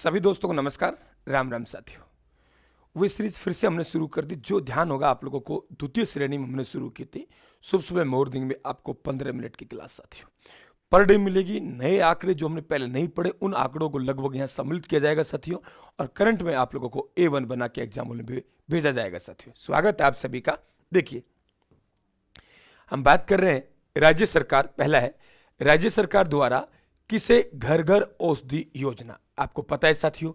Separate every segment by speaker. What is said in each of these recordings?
Speaker 1: सभी दोस्तों को नमस्कार, राम राम साथियों। वो सीरीज फिर से हमने शुरू कर दी। जो ध्यान होगा आप लोगों को द्वितीय श्रेणी में हमने शुरू की थी। सुबह सुबह मॉर्निंग में आपको 15 मिनट की क्लास साथियों पर डे मिलेगी। नए आंकड़े जो हमने पहले नहीं पढ़े उन आंकड़ों को लगभग यहाँ सम्मिलित किया जाएगा साथियों, और करंट में आप लोगों को A1 बना के एग्जाम में भेजा जाएगा साथियों। स्वागत है आप सभी का। देखिए, हम बात कर रहे हैं राज्य सरकार, पहला है राज्य सरकार द्वारा किसे घर घर औषधि योजना। आपको पता है साथियों,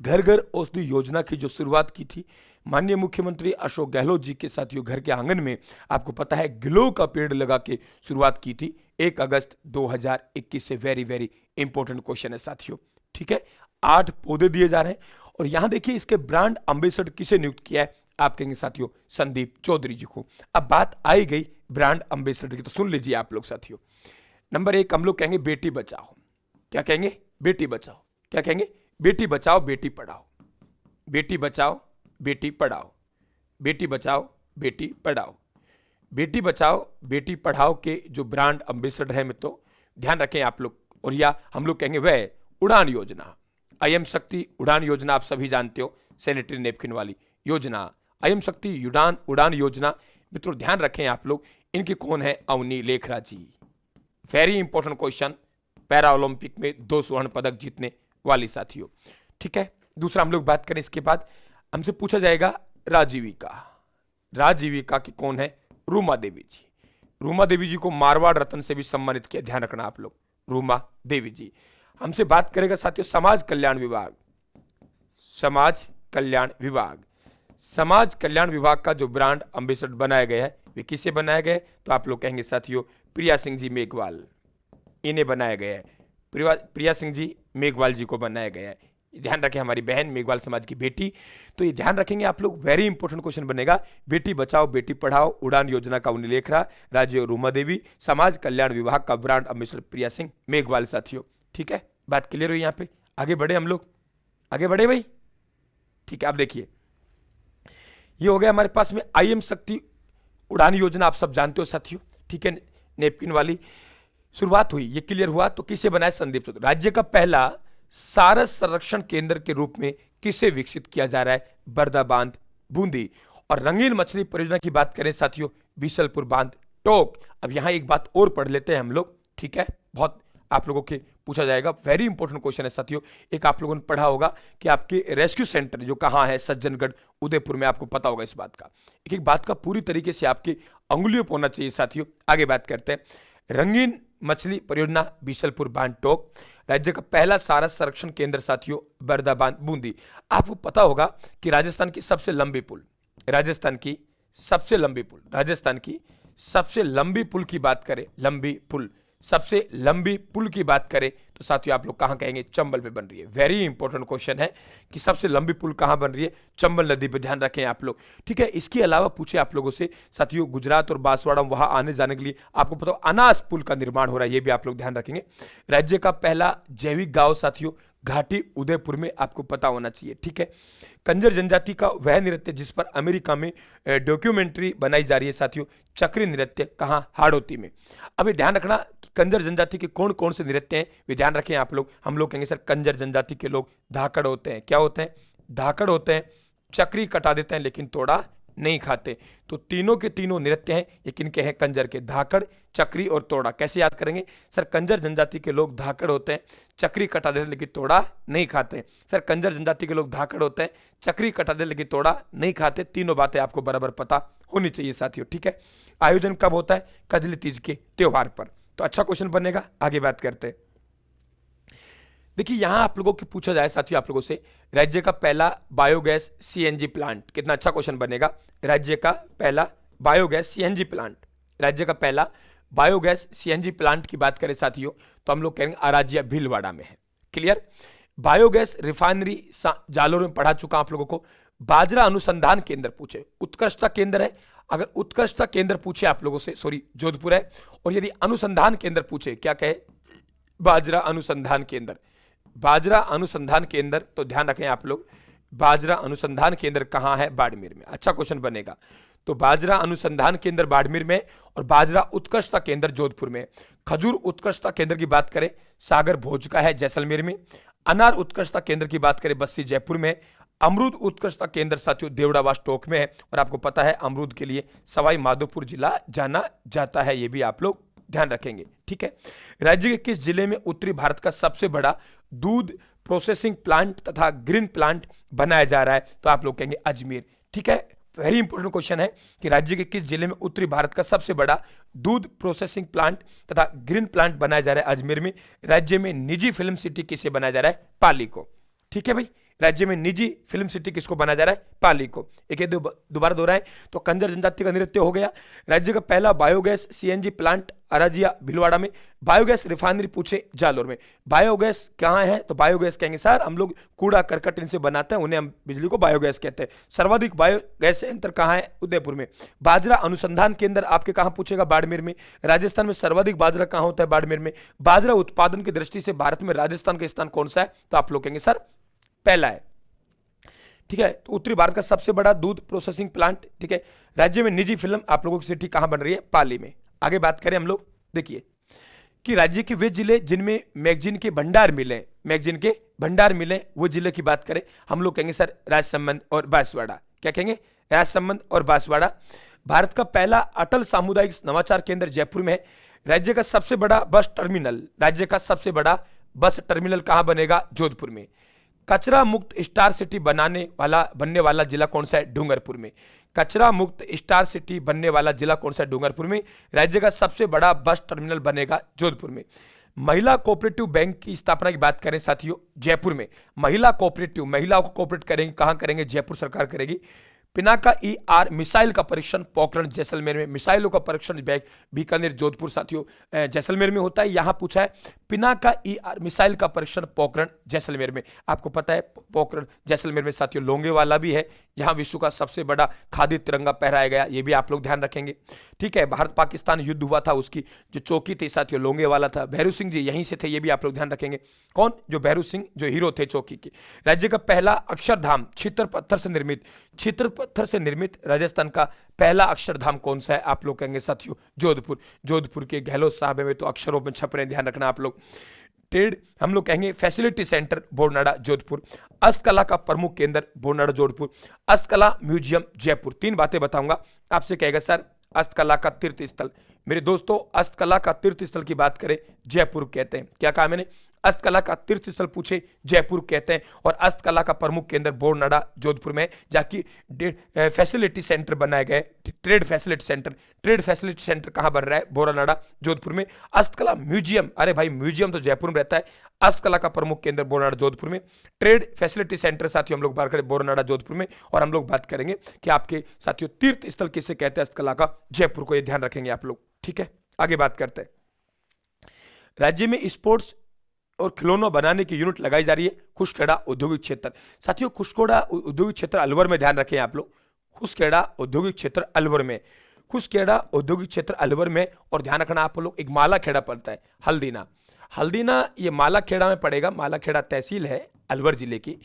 Speaker 1: घर घर औषधि योजना की जो शुरुआत की थी माननीय मुख्यमंत्री अशोक गहलोत जी के साथियों घर के आंगन में, आपको पता है गिलोय का पेड़ लगा के शुरुआत की थी 1 अगस्त 2021 से। वेरी वेरी इंपॉर्टेंट क्वेश्चन है साथियों, ठीक है। 8 पौधे दिए जा रहे हैं और यहां देखिए इसके ब्रांड एम्बेसडर किसे नियुक्त किया है, आप कहेंगे साथियों संदीप चौधरी जी को। अब बात आई गई ब्रांड एम्बेसडर की, तो सुन लीजिए आप लोग साथियों। नंबर 1 हम लोग कहेंगे बेटी बचाओ। क्या कहेंगे? बेटी बचाओ। क्या कहेंगे? बेटी बचाओ बेटी पढ़ाओ। बेटी बचाओ बेटी पढ़ाओ। बेटी बचाओ बेटी पढ़ाओ। बेटी बचाओ बेटी पढ़ाओ के जो ब्रांड एम्बेसडर है मित्रों, ध्यान रखें आप लोग। और या हम लोग कहेंगे वह उड़ान योजना, IM शक्ति उड़ान योजना, आप सभी जानते हो, सैनिटरी नैपकिन वाली योजना, IM शक्ति उड़ान योजना। मित्रों ध्यान रखें आप लोग, इनके कौन है? Avani Lekhara ji. Very important question, para Olympic में 2 स्वर्ण पदक जीतने वाली साथियों, ठीक है। दूसरा हम लोग बात करें, इसके बाद हमसे पूछा जाएगा राजीविका। राजीविका की कौन है? रूमा देवी जी। रूमा देवी जी को मारवाड़ रत्न से भी सम्मानित किया, ध्यान रखना आप लोग, रूमा देवी जी। हमसे बात करेगा साथियों समाज कल्याण विभाग। समाज कल्याण विभाग, समाज कल्याण विभाग का जो ब्रांड एम्बेसडर बनाया गया है वे किसे बनाया गया है? तो आप लोग कहेंगे साथियों प्रिया सिंह जी मेघवाल, इन्हें बनाया गया है। प्रिया सिंह जी मेघवाल जी को बनाया गया है। ध्यान रखें, हमारी बहन मेघवाल समाज की बेटी। तो ये ध्यान रखेंगे आप लोग, वेरी इंपॉर्टेंट क्वेश्चन बनेगा। बेटी बचाओ बेटी पढ़ाओ, उड़ान योजना का उन्हें लेख रहा, राज्य रूमा देवी, समाज कल्याण विभाग का ब्रांड एम्बेसडर प्रिया सिंह मेघवाल साथियों, ठीक है। बात क्लियर हुई? यहाँ पे आगे बढ़े हम लोग, आगे बढ़े भाई, ठीक है। आप देखिए ये हो गया हमारे पास में IM शक्ति उड़ान योजना, आप सब जानते हो साथियों, ठीक है। नेपकिन वाली शुरुआत हुई, ये क्लियर हुआ। तो किसे बनाया? संदीप चौधरी। राज्य का पहला सारस संरक्षण केंद्र के रूप में किसे विकसित किया जा रहा है? बरदा बांध बूंदी। और रंगीन मछली परियोजना की बात करें साथियों, बीसलपुर बांध टोक। अब यहां एक बात और पढ़ लेते हैं हम लोग, ठीक है, बहुत आप लोगों के पूछा जाएगा, वेरी इंपॉर्टेंट क्वेश्चन है साथियों। एक आप लोगों ने पढ़ा होगा कि आपके रेस्क्यू सेंटर जो कहां है, सज्जनगढ़ उदयपुर में, आपको पता होगा इस बात का। एक एक बात का पूरी तरीके से आपकी अंगुलियों पर होना चाहिए साथियों। आगे बात करते हैं, रंगीन मछली परियोजना बीसलपुर बांध टोक। राज्य का पहला सारस संरक्षण केंद्र साथियों बरदा बांध बूंदी। आपको पता होगा कि राजस्थान की सबसे लंबी पुल, राजस्थान की सबसे लंबी पुल, राजस्थान की सबसे लंबी पुल की बात करें, लंबी पुल, सबसे लंबी पुल की बात करें तो साथियों आप लोग कहां कहेंगे? चंबल पे बन रही है। वेरी इंपॉर्टेंट क्वेश्चन है कि सबसे लंबी पुल कहां बन रही है? चंबल नदी पे, ध्यान रखें आप लोग, ठीक है। इसके अलावा पूछे आप लोगों से साथियों गुजरात और बांसवाड़ा, वहां आने जाने के लिए आपको पता हो अनास पुल का निर्माण हो रहा है, ये भी आप लोग ध्यान रखेंगे। राज्य का पहला जैविक गांव साथियों घाटी उदयपुर में, आपको पता होना चाहिए, ठीक है। कंजर जनजाति का वह नृत्य जिस पर अमेरिका में डॉक्यूमेंट्री बनाई जा रही है साथियों, चक्री नृत्य, कहां? हाड़ौती में। अब ये ध्यान रखना कि कंजर जनजाति के कौन कौन से नृत्य हैं, वे ध्यान रखें आप लोग। हम लोग कहेंगे सर कंजर जनजाति के लोग धाकड़ होते हैं। क्या होते हैं? धाकड़ होते हैं। चक्री कटा देते हैं लेकिन तोड़ा नहीं खाते। तो तीनों के तीनों नृत्य हैं, ये किनके हैं? कंजर के। धाकड़, चक्री और तोड़ा। कैसे याद करेंगे सर? कंजर जनजाति के लोग धाकड़ होते हैं, चक्री कटा देते हैं लेकिन तोड़ा नहीं खाते। सर कंजर जनजाति के लोग धाकड़ होते हैं, चक्री कटा देते लेकिन तोड़ा नहीं खाते। तीनों बातें आपको बराबर पता होनी चाहिए साथियों, ठीक है। आयोजन कब होता है? कजली तीज के त्योहार पर। तो अच्छा क्वेश्चन बनेगा। आगे बात करते हैं, देखिए यहां आप लोगों की पूछा जाए साथियों आप लोगों से, राज्य का पहला बायोगैस CNG प्लांट, कितना अच्छा क्वेश्चन बनेगा। राज्य का पहला बायोगैस CNG प्लांट, राज्य का पहला बायोगैस CNG प्लांट की बात करें साथियों तो हम लोग कहेंगे अराजिया भीलवाड़ा में है। क्लियर? बायोगैस रिफाइनरी जालोर में पढ़ा चुका आप लोगों को। बाजरा अनुसंधान केंद्र पूछे, उत्कृष्टता केंद्र है। अगर उत्कृष्टता केंद्र पूछे आप लोगों से, सॉरी जोधपुर है, और यदि अनुसंधान केंद्र पूछे, क्या कहे? बाजरा अनुसंधान केंद्र, बाजरा अनुसंधान केंद्र, तो ध्यान रखें आप लोग, बाजरा अनुसंधान केंद्र कहां है? बाड़मेर में। अच्छा क्वेश्चन बनेगा। तो बाजरा अनुसंधान केंद्र बाड़मेर में और बाजरा उत्कृष्टता केंद्र जोधपुर में। खजूर उत्कृष्टता केंद्र की बात करें सागर भोज का है जैसलमेर में। अनार उत्कृष्टता केंद्र की बात करें बस्सी जयपुर में। अमरूद उत्कृष्टता केंद्र साथियों देवड़ावास टोंक में है, और आपको पता है अमरूद के लिए सवाई माधोपुर जिला जाना जाता है, ये भी आप लोग ध्यान रखेंगे। ठीक है, राज्य के किस जिले में उत्तरी भारत का सबसे बड़ा दूध प्रोसेसिंग प्लांट तथा ग्रीन प्लांट बनाया जा रहा है? तो आप लोग कहेंगे अजमेर। ठीक है, वेरी इंपॉर्टेंट क्वेश्चन है कि राज्य के किस जिले में उत्तरी भारत का सबसे बड़ा दूध प्रोसेसिंग प्लांट तथा ग्रीन प्लांट बनाया जा रहा है? अजमेर में। राज्य में निजी फिल्म सिटी किसे बनाया जा रहा है? पाली को। ठीक है भाई, राज्य में निजी फिल्म सिटी किसको बनाया जा रहा है? पाली को। एक दोबारा दोहराएं तो कंजर जनजाति का नृत्य हो गया। राज्य का पहला बायोगैस सीएनजी प्लांट अराजिया भिलवाड़ा में। बायोगैस रिफाइनरी पूछे जालोर में। बायोगैस कहाँ है? तो बायोगैस कहेंगे सर हम लोग कूड़ा करकट इनसे बनाते हैं, उन्हें हम बिजली को बायोगैस कहते हैं। सर्वाधिक बायोगैस संयंत्र कहाँ है? उदयपुर में। बाजरा अनुसंधान केंद्र आपके कहाँ पूछेगा? बाड़मेर में। राजस्थान में सर्वाधिक बाजरा कहाँ होता है? बाड़मेर में। बाजरा उत्पादन की दृष्टि से भारत में राजस्थान का स्थान कौन सा है? तो आप लोग कहेंगे सर पहला है। ठीक है, तो उत्तरी भारत का सबसे बड़ा दूध प्रोसेसिंग प्लांट। ठीक है, राज्य में निजी फिल्म आप लोगों की सिटी कहां बन रही है? पाली में। आगे बात करें हम लोग, देखिए कि राज्य के वे जिले जिनमें मैगजीन के भंडार मिले, मैगजीन के भंडार मिले, वो जिले की बात करें हम लोग कहेंगे सर राजसमंद और बांसवाड़ा। क्या कहेंगे? राजसमंद और बांसवाड़ा। भारत का पहला अटल सामुदायिक नवाचार केंद्र जयपुर में है। राज्य का सबसे बड़ा बस टर्मिनल, राज्य का सबसे बड़ा बस टर्मिनल कहां बनेगा? जोधपुर में। कचरा मुक्त स्टार सिटी बनने वाला जिला कौन सा है? डूंगरपुर में। कचरा मुक्त स्टार सिटी बनने वाला जिला कौन सा है? डूंगरपुर में। राज्य का सबसे बड़ा बस टर्मिनल बनेगा जोधपुर में। महिला कोऑपरेटिव बैंक की स्थापना की बात करें साथियों, जयपुर में। महिला कोऑपरेटिव, महिलाओं को कोऑपरेट करेंगे, कहां करेंगे? जयपुर सरकार करेगी। पिनाका ER मिसाइल का परीक्षण पोखरण जैसलमेर में। मिसाइलों का परीक्षण बीकानेर जोधपुर साथियों जैसलमेर में होता है। यहां पूछा है पिनाका ER मिसाइल का परीक्षण पोखरण जैसलमेर में। आपको पता है पोखरण जैसलमेर में साथियों लोंगेवाला भी है, यहां विश्व का सबसे बड़ा खादी तिरंगा फहराया गया, ये भी आप लोग ध्यान रखेंगे। ठीक है, भारत पाकिस्तान युद्ध हुआ था, उसकी जो चौकी थी साथियों लोंगेवाला था। भैरू सिंह जी यहीं से थे, ये भी आप लोग ध्यान रखेंगे। कौन? जो भैरू सिंह जो हीरो थे चौकी के। राज्य का पहला अक्षरधाम छितर पत्थर से निर्मित, छितर पत्थर से निर्मित राजस्थान का पहला अक्षरधाम कौन सा है? आप लोग कहेंगे साथियों जोधपुर। जोधपुर के गहलोत साहब में तो अक्षरों में छप रहे हैं, ध्यान रखना आप लोग। ट्रेड हम लोग कहेंगे फैसिलिटी सेंटर बोरनाड़ा जोधपुर। हस्तकला का प्रमुख केंद्र बोरनाड़ा जोधपुर। हस्तकला म्यूजियम जयपुर। तीन बातें बताऊंगा, आपसे कहेगा सर हस्तकला का तीर्थ स्थल। मेरे दोस्तों हस्तकला का तीर्थ स्थल की बात करें जयपुर कहते हैं। क्या कहा मैंने? हस्तकला का तीर्थ स्थल पूछे जयपुर कहते हैं, और हस्तकला का प्रमुख केंद्र बोरनाड़ा जोधपुर में, जाकि फैसिलिटी सेंटर बनाए गए। Trade facility centre, trade facility centre कहां बन रहा है? बोरनाड़ा जोधपुर में। हस्तकला म्यूजियम, अरे भाई म्यूजियम तो जयपुर में रहता है, हस्तकला का प्रमुख केंद्र बोरनाड़ा जोधपुर में। ट्रेड फैसिलिटी सेंटर साथियों हम लोग बात करें बोरनाड़ा जोधपुर में, और हम लोग बात करेंगे कि आपके साथियों तीर्थ स्थल किसे कहते हैं हस्तकला का? जयपुर को, ये ध्यान रखेंगे आप लोग। ठीक है, आगे बात करते हैं। राज्य में स्पोर्ट्स और खिलौनों बनाने की यूनिट लगाई जा रही है खुशखेड़ा औद्योगिक क्षेत्र। साथियों खुशखेड़ा औद्योगिक क्षेत्र अलवर में, ध्यान रखें आप लोग। खुशखेड़ा औद्योगिक क्षेत्र अलवर में, खुशखेड़ा औद्योगिक क्षेत्र अलवर में। और ध्यान रखना आप लोग, एक मालाखेड़ा पड़ता है हल्दीना। हल्दीना ये मालाखेड़ा में पड़ेगा, मालाखेड़ा तहसील है अलवर जिले की।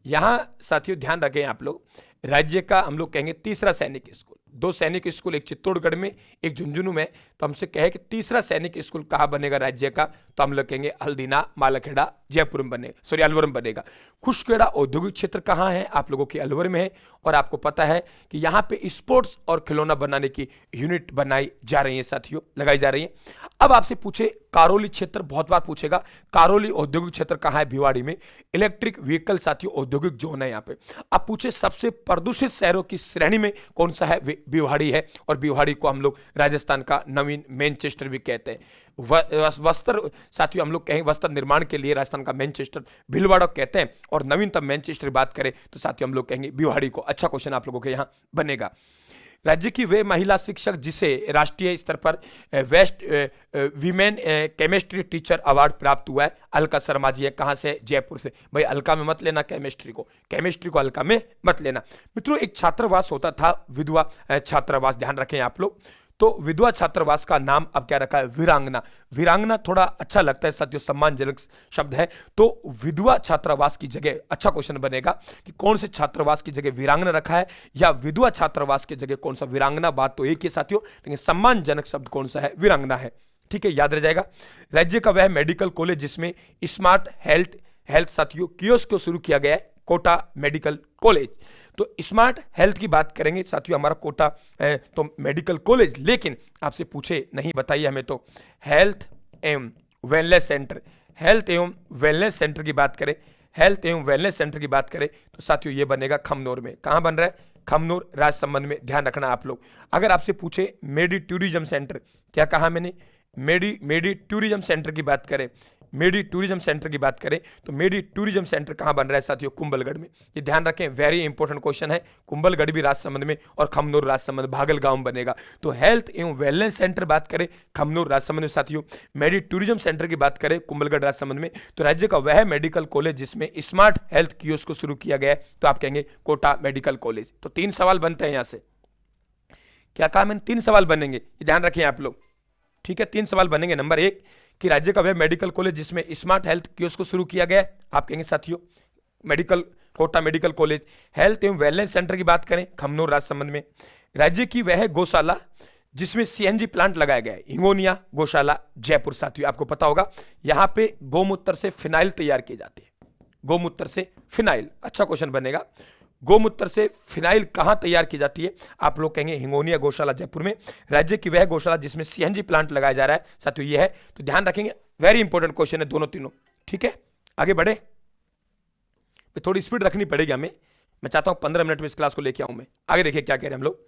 Speaker 1: यहां साथियों ध्यान रखें आप लोग, राज्य का हम लोग कहेंगे तीसरा सैनिक स्कूल। दो सैनिक स्कूल, एक चित्तौड़गढ़ में एक झुंझुनू में, तो हमसे कहे कि तीसरा सैनिक स्कूल कहां बनेगा राज्य का? तो हम लोग कहेंगे हल्दीना मालाखेड़ा जयपुर में बनेगा, सॉरी अलवर में बनेगा। खुशखेड़ा औद्योगिक क्षेत्र कहां है? आप लोगों के अलवर में है। और आपको पता है कि यहां पे स्पोर्ट्स और खिलौना बनाने की यूनिट बनाई जा रही है साथियों, लगाई जा रही है। अब आपसे पूछे कारोली क्षेत्र, बहुत बार पूछेगा कारोली औद्योगिक क्षेत्र कहां है? भिवाड़ी में। इलेक्ट्रिक व्हीकल साथियों औद्योगिक जोन है यहाँ पे। अब पूछे सबसे प्रदूषित शहरों की श्रेणी में कौन सा है? भिवाड़ी है, और भिवाड़ी को हम लोग राजस्थान का नवीन मैनचेस्टर भी कहते हैं। वस्त्र साथियों हम लोग कहें वस्त्र निर्माण के लिए राजस्थान का मैनचेस्टर भिलवाड़ा कहते हैं, और नवीनतम मैनचेस्टर की बात करें तो साथियों हम लोग कहेंगे भिवाड़ी को। अच्छा क्वेश्चन आप लोगों के यहाँ बनेगा। राज्य की वे महिला शिक्षक जिसे राष्ट्रीय स्तर पर best women chemistry teacher award प्राप्त हुआ है, अलका शर्मा जी है। कहां से? जयपुर से। भाई अलका में मत लेना केमिस्ट्री को, केमिस्ट्री को अलका में मत लेना। मित्रों एक छात्रावास होता था विधवा छात्रावास, ध्यान रखें आप लोग। तो विधवा छात्रावास का नाम अब क्या रखा है? वीरांगना। वीरांगना थोड़ा अच्छा लगता है साथियों, सम्मानजनक शब्द है। तो विधवा छात्रावास की जगह अच्छा क्वेश्चन बनेगा कि कौन से छात्रावास की जगह वीरांगना रखा है या विधवा छात्रावास की जगह कौन सा वीरांगना। बात तो एक ही साथियों, लेकिन सम्मानजनक शब्द कौन सा है? वीरांगना है। ठीक है, याद रह जाएगा। राज्य का वह मेडिकल कॉलेज जिसमें स्मार्ट हेल्थ साथियों कियोस्क को शुरू किया गया है, कोटा मेडिकल कॉलेज। तो स्मार्ट हेल्थ की बात करेंगे साथियों, हमारा कोटा तो मेडिकल कॉलेज, लेकिन आपसे पूछे नहीं बताइए हमें तो हेल्थ एवं वेलनेस सेंटर, हेल्थ एवं वेलनेस सेंटर की बात करें, हेल्थ एवं वेलनेस सेंटर की बात करें तो साथियों ये बनेगा खमनोर में। कहां बन रहा है? खमनोर राजसमंद में। ध्यान रखना आप लोग। अगर आपसे पूछे मेडी टूरिज्म सेंटर, क्या कहा मैंने? मेडी टूरिज्म सेंटर की बात करें, मेडी टूरिज्म सेंटर की बात करें तो मेडी टूरिज्म सेंटर कहां बन रहा है साथियों? कुंभलगढ़ में। ये ध्यान रखें, वेरी इंपॉर्टेंट क्वेश्चन है। कुंभलगढ़ भी राजसमंद में और खमनोर राजसमंद भागलगांव में बनेगा। तो हेल्थ एवं वेलनेस सेंटर बात करें खमनोर राजसमंद में साथियों, मेडी टूरिज्म सेंटर की बात करें कुंभलगढ़ राजसमंद में, तो राज्य का वह मेडिकल कॉलेज जिसमें स्मार्ट हेल्थ कियोस्क को शुरू किया गया है तो आप कहेंगे कोटा मेडिकल कॉलेज। तो 3 सवाल बनते हैं यहां से। क्या कहा मैंने? 3 सवाल बनेंगे, ये ध्यान रखें आप लोग। ठीक है, 3 सवाल बनेंगे। नंबर 1 कि राज्य का वह मेडिकल कॉलेज जिसमें स्मार्ट हेल्थ कियोस्क को शुरू किया गया है, आप कहेंगे साथियों कोटा मेडिकल कॉलेज। हेल्थ एवं वेलनेस सेंटर की बात करें खमनोर राजसमंद में। राज्य की वह गौशाला जिसमें सीएनजी प्लांट लगाया गया है, हिंगोनिया गौशाला जयपुर। साथियों आपको पता होगा यहां पे गौमूत्र से फिनाइल तैयार किए जाते हैं, गौमूत्र से फिनाइल। अच्छा क्वेश्चन बनेगा, गौमूत्र से फिनाइल कहां तैयार की जाती है? आप लोग कहेंगे हिंगोनिया गौशाला जयपुर में। राज्य की वह गौशाला जिसमें सीएनजी प्लांट लगाया जा रहा है साथियों ये है। तो ध्यान रखेंगे, वेरी इंपॉर्टेंट क्वेश्चन है दोनों तीनों। ठीक है, आगे बढ़े। थोड़ी स्पीड रखनी पड़ेगी हमें, मैं चाहता हूं 15 मिनट में इस क्लास को लेके आऊं मैं। आगे देखिए क्या कह रहे हैं हम लोग।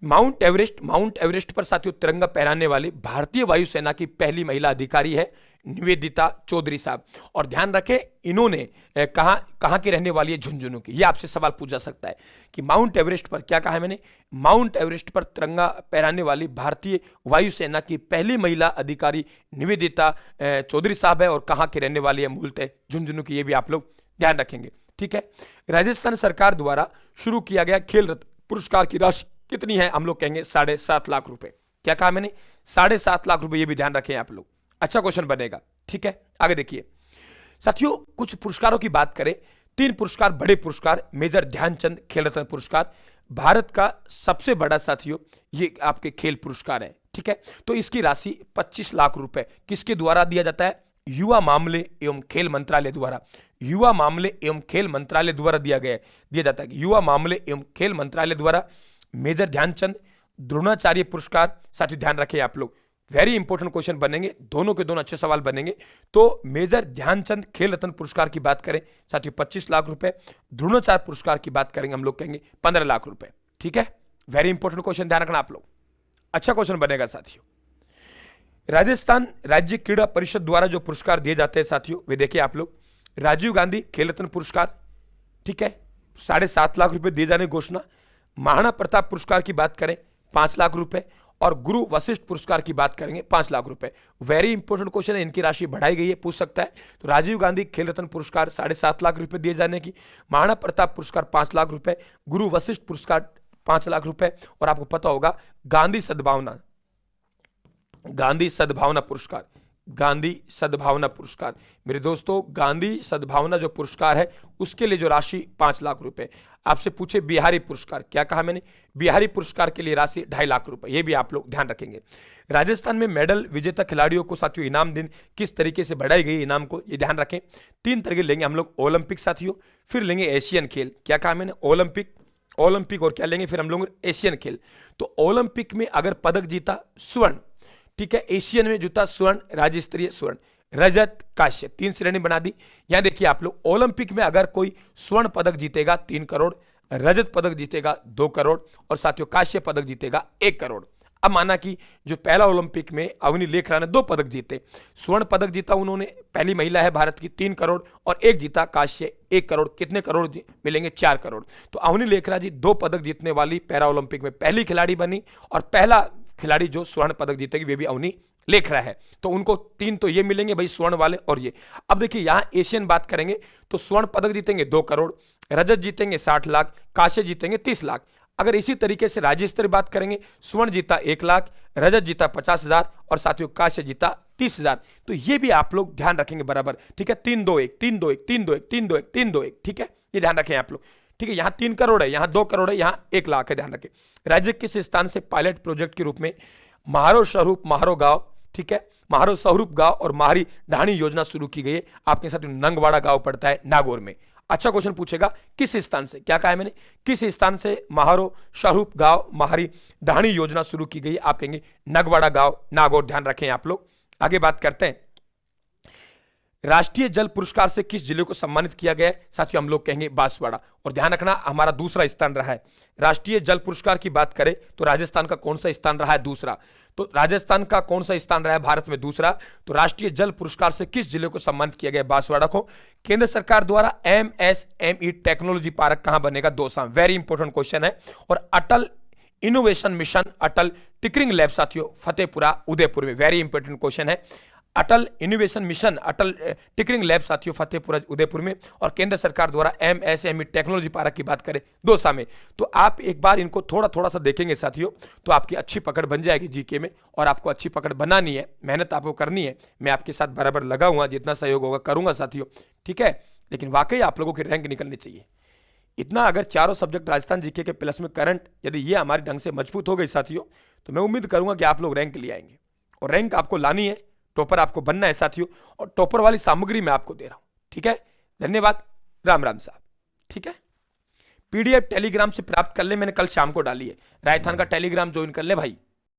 Speaker 1: माउंट एवरेस्ट पर साथियों तिरंगा फहराने वाली भारतीय वायुसेना की पहली महिला अधिकारी है निवेदिता चौधरी साहब। और ध्यान रखें इन्होंने कहां की रहने वाली है? झुंझुनू की। ये आपसे सवाल पूछा सकता है कि माउंट एवरेस्ट पर, क्या कहा है मैंने? माउंट एवरेस्ट पर तिरंगा फहराने वाली भारतीय वायुसेना की पहली महिला अधिकारी निवेदिता चौधरी साहब है और कहां की रहने वाली है? मूलतः झुंझुनू की। ये भी आप लोग ध्यान रखेंगे। ठीक है, राजस्थान सरकार द्वारा शुरू किया गया खेल रत्न पुरस्कार की राशि कितनी है? हम लोग कहेंगे 7.5 लाख रुपए। क्या कहा मैंने? 7.5 लाख रुपए। ये भी ध्यान रखें आप लोग, अच्छा क्वेश्चन बनेगा। ठीक है, आगे देखिए साथियों, कुछ पुरस्कारों की बात करें। 3 पुरस्कार बड़े पुरस्कार, मेजर ध्यानचंद खेल रत्न पुरस्कार भारत का सबसे बड़ा साथियों ये आपके खेल पुरस्कार है। ठीक है, तो इसकी राशि 25 लाख रुपए किसके द्वारा दिया जाता है? युवा मामले एवं खेल मंत्रालय द्वारा। युवा मामले एवं खेल मंत्रालय द्वारा दिया जाता है। युवा मामले एवं खेल मंत्रालय द्वारा मेजर ध्यानचंद द्रोणाचार्य पुरस्कार। साथियों ध्यान रखें आप लोग, वेरी इंपॉर्टेंट क्वेश्चन बनेंगे, दोनों के दोनों अच्छे सवाल बनेंगे। तो मेजर ध्यानचंद खेल रत्न पुरस्कार की बात करें साथियों 25 लाख रुपए, द्रोणाचार्य पुरस्कार की बात करेंगे हम लोग कहेंगे 15 लाख रुपए। ठीक है, वेरी इंपॉर्टेंट क्वेश्चन, ध्यान रखना आप लोग, अच्छा क्वेश्चन बनेगा साथियों। राजस्थान राज्य क्रीड़ा परिषद द्वारा जो पुरस्कार दिए जाते हैं साथियों वे देखिए आप लोग। राजीव गांधी खेल रत्न पुरस्कार, ठीक है, 7.5 लाख रुपए दिए जाने की घोषणा। महाराणा प्रताप पुरस्कार की बात करें 5 लाख रुपए और गुरु वशिष्ठ पुरस्कार की बात करेंगे 5 लाख रुपए। वेरी इंपॉर्टेंट क्वेश्चन है, इनकी राशि बढ़ाई गई है, पूछ सकता है। तो राजीव गांधी खेल रत्न पुरस्कार 7.5 लाख रुपए दिए जाने की, महाराणा प्रताप पुरस्कार 5 लाख रुपए, गुरु वशिष्ठ पुरस्कार 5 लाख रुपए। और आपको पता होगा गांधी सद्भावना पुरस्कार, गांधी सद्भावना पुरस्कार मेरे दोस्तों, गांधी सद्भावना जो पुरस्कार है उसके लिए जो राशि 5 लाख रुपए। आपसे पूछे बिहारी पुरस्कार, क्या कहा मैंने? बिहारी पुरस्कार के लिए राशि 2.5 लाख रुपए। ये भी आप लोग ध्यान रखेंगे। राजस्थान में मेडल विजेता खिलाड़ियों को साथियों इनाम दिन किस तरीके से बढ़ाई गई इनाम को, ये ध्यान रखें। 3 तरीके लेंगे हम लोग, ओलंपिक साथियों, फिर लेंगे एशियन खेल। क्या कहा मैंने? ओलंपिक और क्या लेंगे फिर हम लोग? एशियन खेल। तो ओलंपिक में अगर पदक जीता स्वर्ण, ठीक है, एशियन में जूता स्वर्ण, राज्य स्तरीय स्वर्ण, रजत, कांस्य, 3 श्रेणी बना दी। यहां देखिए आप लोग, ओलंपिक में अगर कोई स्वर्ण पदक जीतेगा 3 करोड़, रजत पदक जीतेगा 2 करोड़ और साथियों कांस्य पदक जीतेगा 1 करोड़। अब माना कि जो पहला ओलंपिक में अवनी लेखरा ने 2 पदक जीते, स्वर्ण पदक जीता उन्होंने, पहली महिला है भारत की, 3 करोड़ और 1 जीता कांस्य 1 करोड़, कितने करोड़ मिलेंगे? 4 करोड़। तो अवनी लेखरा जी 2 पदक जीतने वाली पैरा ओलंपिक में पहली खिलाड़ी बनी और पहला खिलाड़ी जो स्वर्ण पदक जीतेगी वे भी अवनी लेखरा है। तो उनको 3 तो ये मिलेंगे भाई स्वर्ण वाले और ये। अब देखिए यहां एशियन बात करेंगे तो स्वर्ण पदक जीतेंगे 2 करोड़, रजत जीतेंगे 60 लाख, कांस्य जीतेंगे 30 लाख। अगर इसी तरीके से राज्य स्तरीय बात करेंगे, स्वर्ण जीता 1 लाख, रजत जीता 50,000 और साथियों कांस्य जीता 30,000। तो ये भी आप लोग ध्यान रखेंगे बराबर, ठीक है। 3-2-1 3-2-1 3-2-1 3-2-1 3-2-1, ठीक है, ये ध्यान रखें आप लोग, ठीक है। यहाँ 3 करोड़ है, यहाँ 2 करोड़ है, यहाँ 1 लाख है, ध्यान रखें। राज्य किस स्थान से पायलट प्रोजेक्ट के रूप में महारो स्वरूप महारो गांव, ठीक है, महारो स्वरूप गांव और मारी ढाणी योजना शुरू की गई है? आपके साथ नंगवाड़ा गांव पड़ता है नागौर में। अच्छा क्वेश्चन पूछेगा, किस स्थान से, क्या कहा है मैंने, किस स्थान से महारो स्वरूप गांव मारी ढाणी योजना शुरू की गई? आप कहेंगे नगवाड़ा गांव, नागौर, ध्यान रखें आप लोग। आगे बात करते हैं, राष्ट्रीय जल पुरस्कार से किस जिले को सम्मानित किया गया है? साथियों हम लोग कहेंगे बांसवाड़ा। और ध्यान रखना हमारा दूसरा स्थान रहा है। राष्ट्रीय जल पुरस्कार की बात करें तो राजस्थान का कौन सा स्थान रहा है? दूसरा। तो राजस्थान का कौन सा स्थान रहा है भारत में? दूसरा। तो राष्ट्रीय जल पुरस्कार से किस जिले को सम्मानित किया गया? बांसवाड़ा को। केंद्र सरकार द्वारा MSME टेक्नोलॉजी पार्क कहां बनेगा? दौसा। वेरी इंपॉर्टेंट क्वेश्चन है। और अटल इनोवेशन मिशन अटल टिकरिंग लैब साथियों फतेहपुरा उदयपुर में। वेरी इंपॉर्टेंट क्वेश्चन है। अटल इनोवेशन मिशन अटल टिकरिंग लैब साथियों फतेहपुरा उदयपुर में। और केंद्र सरकार द्वारा MSME टेक्नोलॉजी पार्क की बात करें दौसा में। तो आप एक बार इनको थोड़ा थोड़ा सा देखेंगे साथियों, तो आपकी अच्छी पकड़ बन जाएगी जीके में। और आपको अच्छी पकड़ बनानी है, मेहनत आपको करनी है। मैं आपके साथ बराबर लगा हुआ, जितना सहयोग होगा करूंगा साथियों, ठीक है। लेकिन वाकई आप लोगों की रैंक निकलनी चाहिए। इतना अगर चारों सब्जेक्ट राजस्थान जीके के प्लस में करंट यदि ये हमारे ढंग से मजबूत हो गई साथियों, तो मैं उम्मीद करूंगा कि आप लोग रैंक ले आएंगे। और रैंक आपको लानी है, टॉपर आपको बनना है साथियों। और टॉपर वाली सामग्री मैं आपको दे रहा हूं, ठीक है। धन्यवाद, राम राम साहब, ठीक है। PDF टेलीग्राम से प्राप्त कर ले, मैंने कल शाम को डाली है। राजस्थान का टेलीग्राम ज्वाइन कर ले भाई।